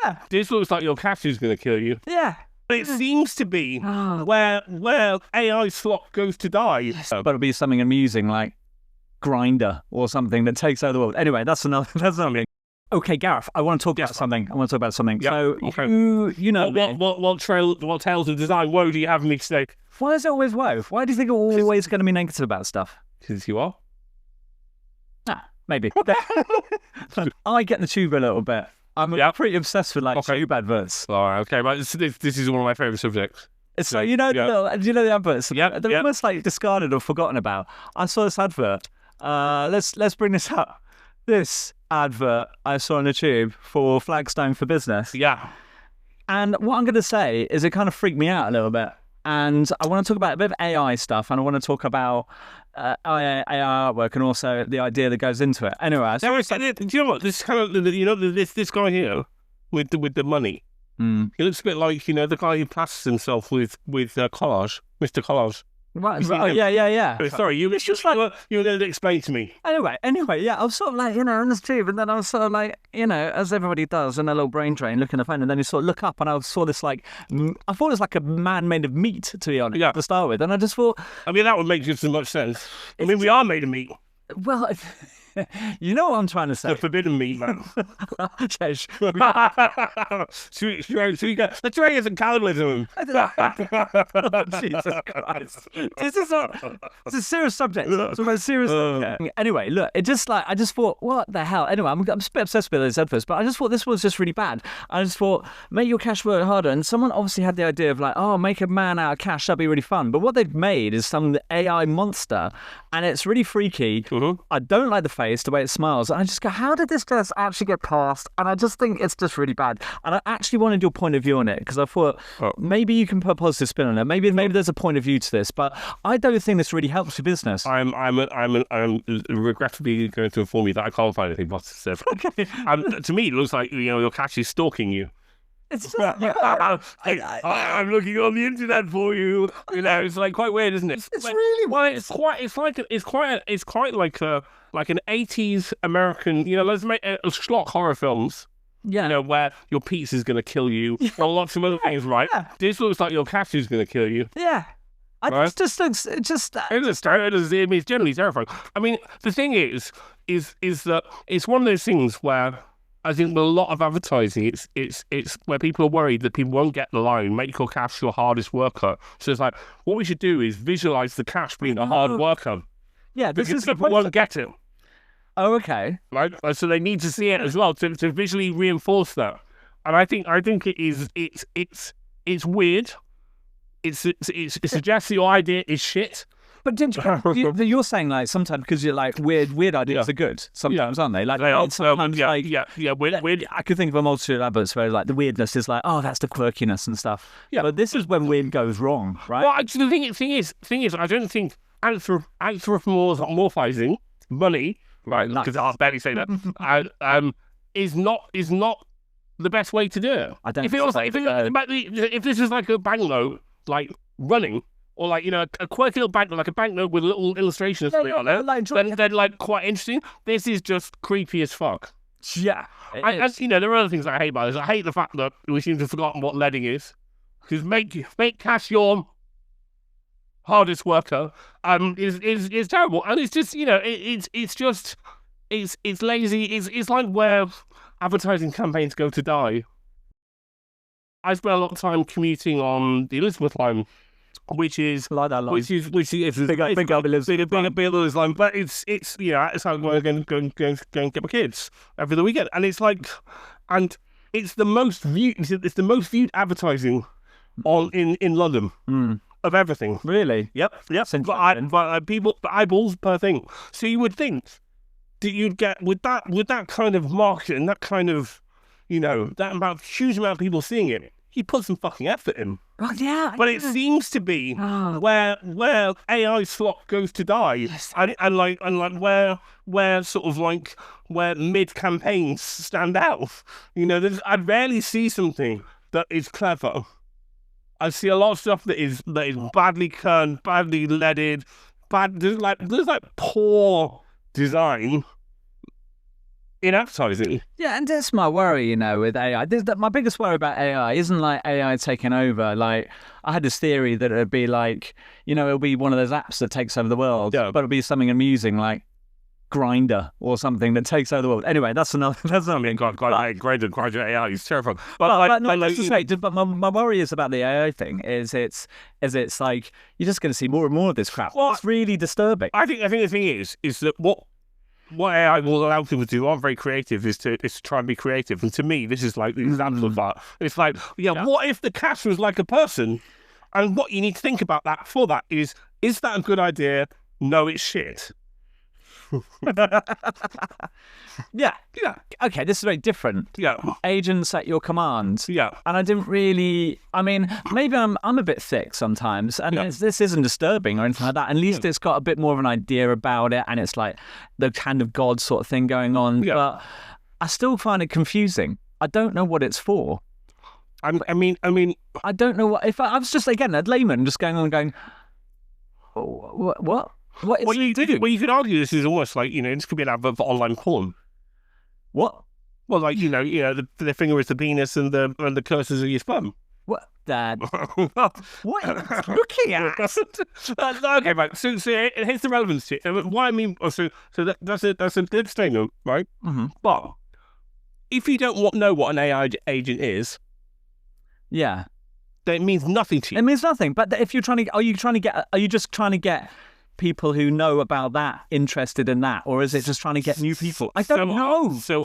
Yeah. This looks like your cat is going to kill you. Yeah. But it seems to be where AI slop goes to die. But it'll be something amusing like Grinder or something that takes over the world. Anyway, that's another thing. Okay, Gareth, I want to talk about something. Yeah, So okay. you know what tales of design woe do you have me today? why is it always woe? Why do you think you're always going to be negative about stuff? Because you are. Maybe. I get in the tube a little bit. I'm pretty obsessed with tube adverts. All right, okay, but this is one of my favourite subjects. So you know the adverts? Yeah, they're almost like discarded or forgotten about. I saw this advert. Let's bring this up. This advert I saw on the tube for Flagstone for Business. Yeah. And what I'm going to say is it kind of freaked me out a little bit. And I want to talk about a bit of AI stuff, and I want to talk about AI artwork and also the idea that goes into it. Anyway, do you know what? This kind of this guy here with the money. He looks a bit like the guy who plasters himself with collage, Mr. Collage. Right. Yeah. Sorry, you were going to explain to me. Anyway, yeah, I was sort of like, on this tube, and then I was sort of like, as everybody does in their little brain drain, looking at the phone, and then you sort of look up, and I saw this I thought it was like a man made of meat, to be honest, to start with, and I just thought... I mean, that would make just as much sense. I mean, we are made of meat. Well... You know what I'm trying to say? The forbidden meat, man. Let's try some cannibalism. Jesus Christ. It's a serious subject. It's a serious subject. Anyway, look, I just thought, what the hell? Anyway, I'm a bit obsessed with those adverts, but I just thought this was just really bad. I just thought, make your cash work harder. And someone obviously had the idea of make a man out of cash, that'd be really fun. But what they've made is some AI monster, and it's really freaky. Mm-hmm. I don't like the face, the way it smiles, and I just go, how did this just actually get past? And I just think it's just really bad. And I actually wanted your point of view on it, because I thought maybe you can put a positive spin on it. Maybe there's a point of view to this, but I don't think this really helps your business. I'm regretfully going to inform you that I can't find anything positive. Okay. To me, it looks like your cat is stalking you. It's I'm looking on the internet for you. It's like quite weird, isn't it? It's really well. It's quite like an 80s American. Let's make schlock horror films. Yeah. Where your pizza's going to kill you, or lots of other things, right? Yeah. This looks like your cat is going to kill you. Yeah. Right? It mean, it's generally terrifying. I mean, the thing is that it's one of those things where I think with a lot of advertising, it's where people are worried that people won't get the line, make your cash your hardest worker. So it's like, what we should do is visualize the cash being a hard worker. Yeah, because people won't get it. Oh, okay. Right? So they need to see it as well to visually reinforce that. And I think it's weird. It suggests that your idea is shit. But you're saying sometimes because you're weird ideas are good sometimes, aren't they? Weird. I could think of a multitude of adverts where the weirdness is that's the quirkiness and stuff. Yeah, but this is when weird goes wrong, right? Well, actually, the thing is, I don't think anthropomorphizing money, right? Because I'll barely say that, is not the best way to do it. I don't. If this is like a banknote, running. Or a quirky little banknote, like a banknote with a little illustration of something on it, then quite interesting. This is just creepy as fuck. Yeah. There are other things I hate about this. I hate the fact that we seem to have forgotten what leading is. Because make cash your hardest worker is terrible. And it's just, it's lazy. It's like where advertising campaigns go to die. I spent a lot of time commuting on the Elizabeth line, which is like that line. Which is big line, but it's how I'm going to get my kids every the weekend, and it's it's the most viewed advertising in London of everything. Really? Yep. But eyeballs per thing. So you would think that you'd get with that kind of market and that kind of that huge amount of people seeing it. He put some fucking effort in. Oh, yeah. But it seems to be where AI slop goes to die. Yes. And where sort of where mid campaigns stand out. I rarely see something that is clever. I see a lot of stuff that is badly kerned, badly leaded, there's poor design. in advertising. Yeah, and that's my worry, with AI. My biggest worry about AI isn't like AI taking over. Like, I had this theory that it'd be like, it'll be one of those apps that takes over the world, but it'll be something amusing like Grinder or something that takes over the world. Anyway, that's another. Grinder AI is terrifying. But my worry is about the AI thing. Is it's like you're just going to see more and more of this crap. Well, it's really disturbing. I think the thing is that what AI will allow people to do aren't very creative is to try and be creative. And to me, this is like the example of that. It's like, what if the cat was like a person? And what you need to think about that is that a good idea? No, it's shit. Yeah. Okay, this is very different. Yeah. Agents at your command. Yeah. And I didn't really. I mean, maybe I'm a bit thick sometimes, and this isn't disturbing or anything like that. At least it's got a bit more of an idea about it, and it's like the hand of God sort of thing going on. Yeah. But I still find it confusing. I don't know what it's for. I mean, I don't know what. If I was just again a layman, just going on and going, what? What is you do? Well, you could argue this is almost like this could be an advert for online porn. What? Well, like the finger is the penis and the cursors are your sperm. What, Dad? What are you looking at? Okay, right. So here's the relevance to it. Why I mean, that's a good statement, right? Mm-hmm. But if you don't know what an AI agent is, then it means nothing to you. It means nothing. But if you're are you just trying to get people who know about that interested in that, or is it just trying to get new people? I don't know. So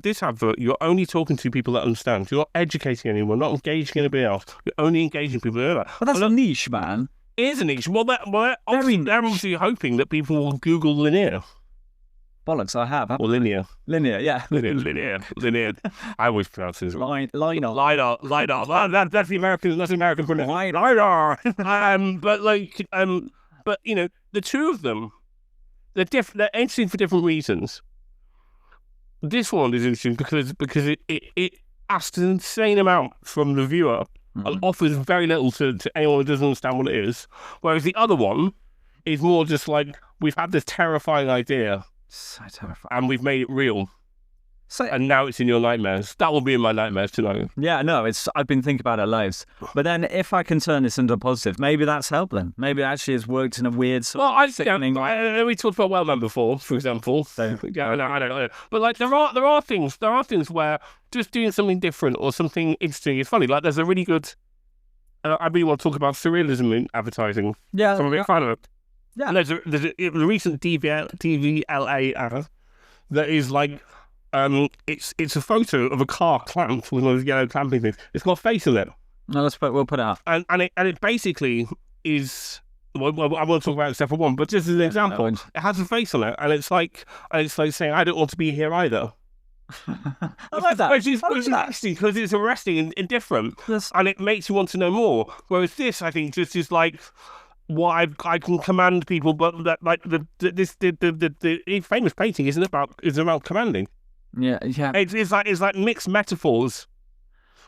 this advert, you're only talking to people that understand. You're not educating anyone, not engaging anybody else. You're only engaging people that know that. Well, that's a niche, man. It is a niche. Well, they're obviously hoping that people will Google linear. Bollocks, I have. Or linear. Linear, yeah. Linear. I always pronounce it wrong. LiDAR. That's the American pronunciation. LiDAR. But the two of them, they're interesting for different reasons. This one is interesting because it asks an insane amount from the viewer and offers very little to anyone who doesn't understand what it is. Whereas the other one is more just like, we've had this terrifying idea. So terrifying. And we've made it real. And now it's in your nightmares. That will be in my nightmares tonight. Yeah, no, I've been thinking about it loads. But then if I can turn this into a positive, maybe that's helped them. Maybe it actually has worked in a weird sort of sickening way. We talked about Wellman before, for example. I don't know. But like there are things where just doing something different or something interesting is funny. Like there's a really good I really want to talk about surrealism in advertising. Yeah. So I'm a big fan of it. Yeah. And there's a recent DVLA ad that is like, it's a photo of a car clamped with one of those yellow clamping things. It's got a face in it. No, we'll put it up. And it basically is. Well, I won't talk about it separate one, but just as an example, it has a face on it, and it's like saying, "I don't want to be here either." I like that. Which is interesting because it's arresting and different, and it makes you want to know more. Whereas this, I think, just is like what I can command people, but that like the famous painting is about commanding. Yeah. It's like mixed metaphors.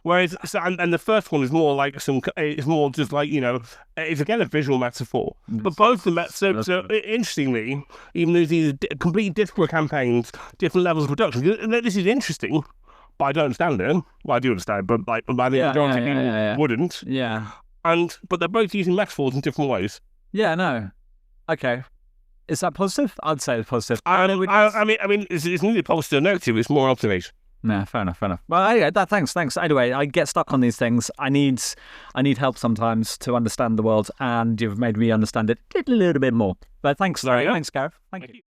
Whereas, and the first one is more like it's more just like, it's again a visual metaphor. But both of them, so interestingly, even though these are completely different campaigns, different levels of production, this is interesting, but I don't understand it. Well, I do understand, but like, by the majority wouldn't. Yeah. But they're both using metaphors in different ways. Yeah, no. Okay. Is that positive? I'd say it's positive. I mean, it's neither positive or negative. It's more observation. No, fair enough. Well, thanks. Anyway, I get stuck on these things. I need help sometimes to understand the world, and you've made me understand it a little bit more. But thanks, Gareth. Thank you.